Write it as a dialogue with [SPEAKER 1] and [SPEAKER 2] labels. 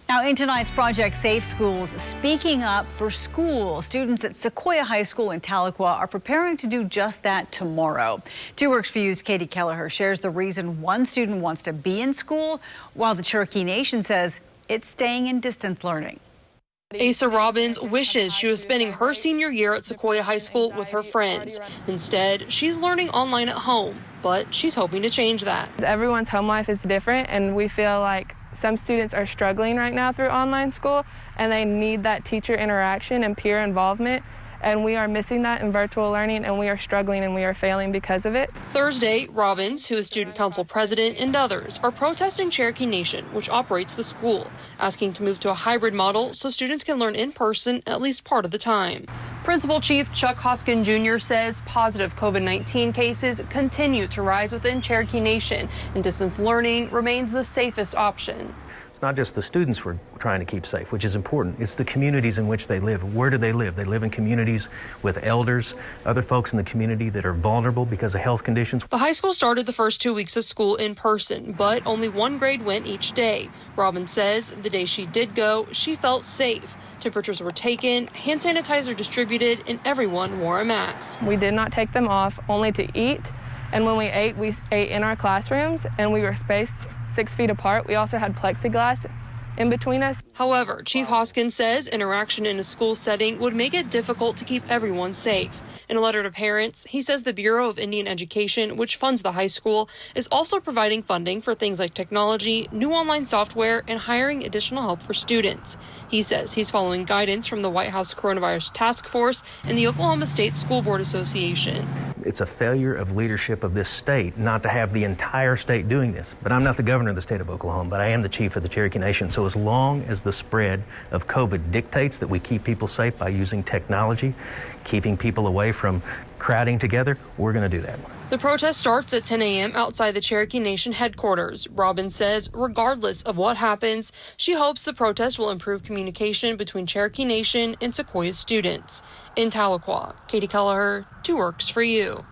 [SPEAKER 1] Now, in tonight's Project Safe Schools, speaking up for school, students at Sequoyah High School in Tahlequah are preparing to do just that tomorrow. 2 Works for You's Katie Kelleher shares the reason one student wants to be in school, while the Cherokee Nation says it's staying in distance learning.
[SPEAKER 2] Asa Robbins wishes she was spending her senior year at Sequoyah High School with her friends. Instead, she's learning online at home, but she's hoping to change that.
[SPEAKER 3] Everyone's home life is different, and we feel like some students are struggling right now through online school, and they need that teacher interaction and peer involvement. And we are missing that in virtual learning, and we are struggling and we are failing because of it.
[SPEAKER 2] Thursday, Robbins, who is student council president, and others are protesting Cherokee Nation, which operates the school, asking to move to a hybrid model so students can learn in person at least part of the time. Principal Chief Chuck Hoskin Jr. says positive COVID-19 cases continue to rise within Cherokee Nation, and distance learning remains the safest option.
[SPEAKER 4] It's not just the students we're trying to keep safe, which is important. It's the communities in which they live. Where do they live? They live in communities with elders, other folks in the community that are vulnerable because of health conditions.
[SPEAKER 2] The high school started the first 2 weeks of school in person, but only one grade went each day. Robin says the day she did go, she felt safe. Temperatures were taken, hand sanitizer distributed, and everyone wore a mask.
[SPEAKER 3] We did not take them off, only to eat. And when we ate in our classrooms, and we were spaced 6 feet apart. We also had plexiglass in between us.
[SPEAKER 2] However, Chief Hoskins says interaction in a school setting would make it difficult to keep everyone safe. In a letter to parents, he says the Bureau of Indian Education, which funds the high school, is also providing funding for things like technology, new online software, and hiring additional help for students. He says he's following guidance from the White House Coronavirus Task Force and the Oklahoma State School Board Association.
[SPEAKER 4] It's a failure of leadership of this state not to have the entire state doing this. But I'm not the governor of the state of Oklahoma, but I am the chief of the Cherokee Nation. So as long as the spread of COVID dictates that we keep people safe by using technology, keeping people away from crowding together, we're going to do that.
[SPEAKER 2] The protest starts at 10 a.m. outside the Cherokee Nation headquarters. Robin says regardless of what happens, she hopes the protest will improve communication between Cherokee Nation and Sequoyah students. In Tahlequah, Katie Kelleher, 2 Works for You.